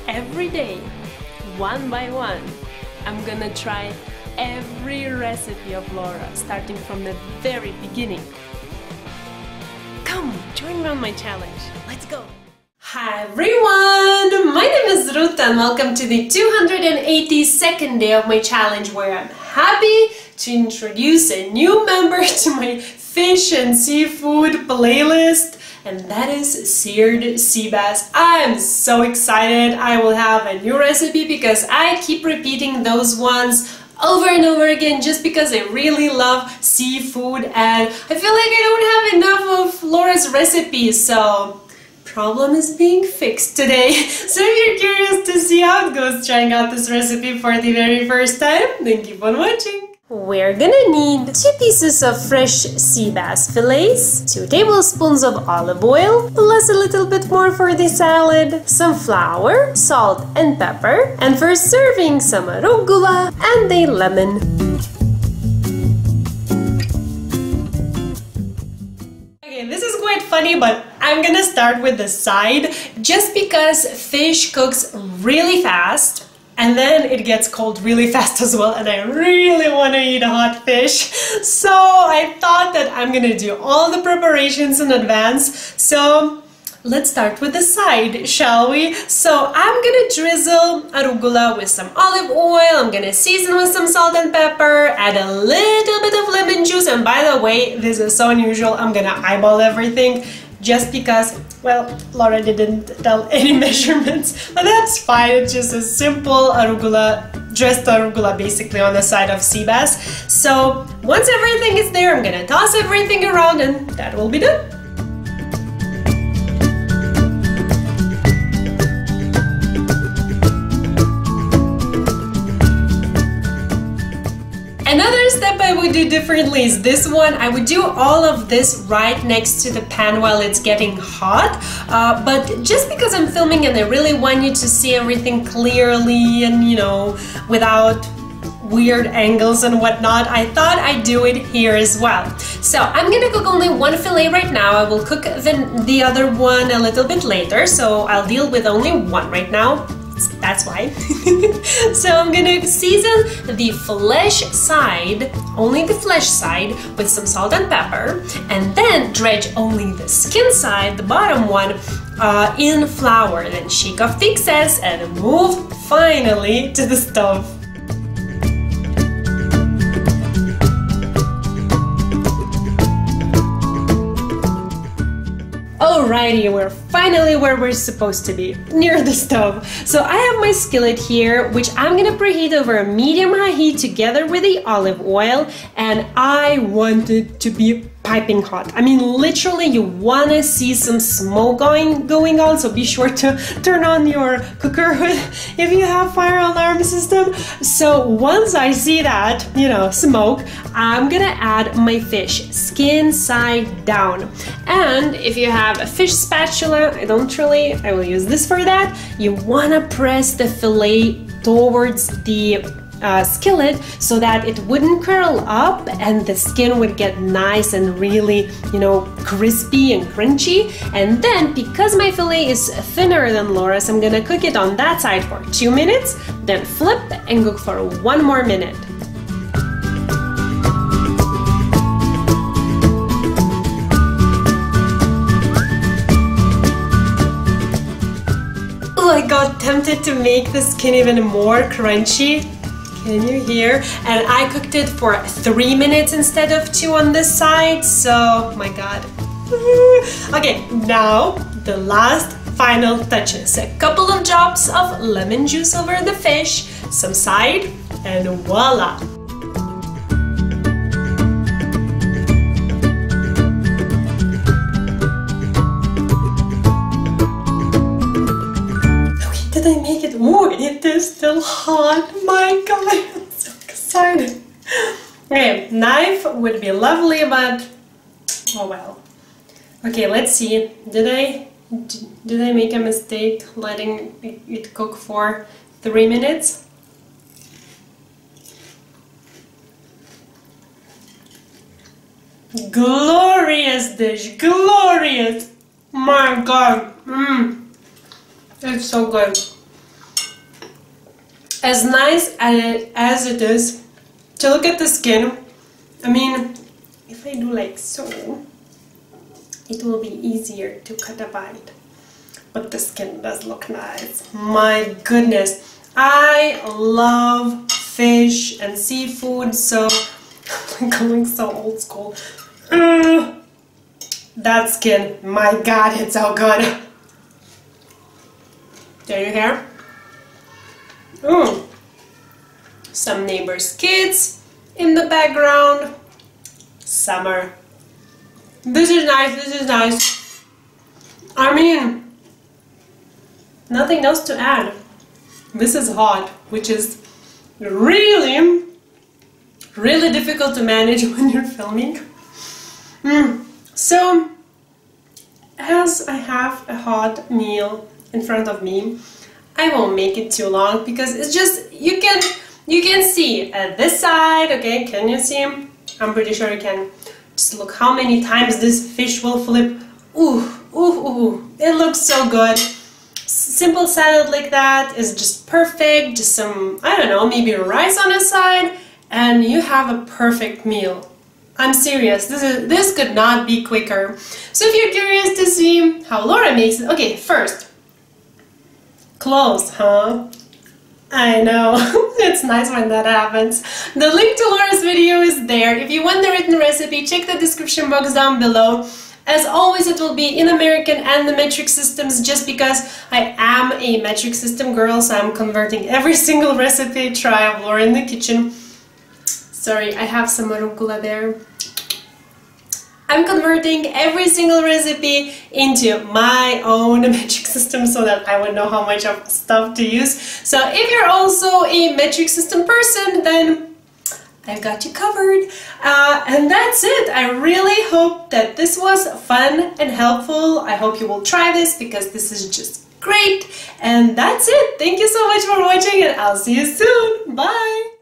every day, one by one, I'm gonna try every recipe of Laura, starting from the very beginning. Come, join me on my challenge. Let's go! Hi everyone! My name is Ruta and welcome to the 282nd day of my challenge, where I'm happy to introduce a new member to my fish and seafood playlist, and that is Seared Sea Bass. I'm so excited. I will have a new recipe because I keep repeating those ones over and over again just because I really love seafood and I feel like I don't have enough of Laura's recipes, so problem is being fixed today. So if you're curious to see how it goes trying out this recipe for the very first time, then keep on watching. We're gonna need 2 pieces of fresh sea bass fillets, 2 tablespoons of olive oil, plus a little bit more for the salad, some flour, salt and pepper, and for serving some arugula and a lemon. Okay, this is quite funny, but I'm gonna start with the side just because fish cooks really fast. And then it gets cold really fast as well, and I really want to eat hot fish. So I thought that I'm gonna do all the preparations in advance. So let's start with the side, shall we? So I'm gonna drizzle arugula with some olive oil. I'm gonna season with some salt and pepper, add a little bit of lemon juice. And by the way, this is so unusual, I'm gonna eyeball everything just because, well, Laura didn't tell any measurements, but that's fine. It's just a simple arugula, dressed arugula basically on the side of sea bass. So once everything is there, I'm gonna toss everything around and that will be done. Another step I would do differently is this one. I would do all of this right next to the pan while it's getting hot, but just because I'm filming and I really want you to see everything clearly and, you know, without weird angles and whatnot, I thought I'd do it here as well. So I'm gonna cook only 1 fillet right now. I will cook the other one a little bit later, so I'll deal with only 1 right now. That's why. So I'm gonna season the flesh side, only the flesh side, with some salt and pepper, and then dredge only the skin side, the bottom one, in flour. Then shake off the excess and move finally to the stove. Alrighty, we're finally where we're supposed to be, near the stove. So I have my skillet here, which I'm gonna preheat over a medium-high heat together with the olive oil, and I want it to be piping hot. I mean, literally, you wanna see some smoke going on, so be sure to turn on your cooker if you have fire alarm system. So once I see that, you know, smoke, I'm gonna add my fish skin side down. And if you have a fish spatula, I will use this for that, you wanna press the fillet towards the skillet so that it wouldn't curl up and the skin would get nice and really, you know, crispy and crunchy. And then, because my fillet is thinner than Laura's, I'm gonna cook it on that side for 2 minutes, then flip and cook for 1 more minute. Oh, I got tempted to make the skin even more crunchy. Can you hear? And I cooked it for 3 minutes instead of 2 on this side, so my god. Okay, now the last final touches. A couple of drops of lemon juice over the fish, some side, and voila! Did I make it more? It is still hot. My god, I'm so excited. Okay, knife would be lovely, but oh well. Okay, let's see. Did I make a mistake letting it cook for 3 minutes? Glorious dish, glorious! My god, it's so good. as nice as it is to look at the skin, I mean, if I do like so, it will be easier to cut a bite. But the skin does look nice. My goodness, I love fish and seafood, so I'm going so old school. That skin, my God, it's so good. There you hear? Some neighbors' kids in the background. Summer. This is nice, this is nice. I mean, nothing else to add. This is hot, which is really, really difficult to manage when you're filming. So, as I have a hot meal in front of me, I won't make it too long because it's just, you can see at this side, okay, can you see? I'm pretty sure you can. Just look how many times this fish will flip. Ooh, ooh, ooh, it looks so good. Simple salad like that is just perfect. Just some, I don't know, maybe rice on the side, and you have a perfect meal. I'm serious, this could not be quicker. So if you're curious to see how Laura makes it, okay, first, close, huh? I know, it's nice when that happens. The link to Laura's video is there. If you want the written recipe, check the description box down below. As always, it will be in American and the metric systems, just because I am a metric system girl, so I'm converting every single recipe I try of Laura in the kitchen. Sorry, I have some arugula there. I'm converting every single recipe into my own metric system so that I would know how much of stuff to use. So if you're also a metric system person, then I've got you covered. And that's it. I really hope that this was fun and helpful. I hope you will try this because this is just great. And that's it. Thank you so much for watching, and I'll see you soon. Bye!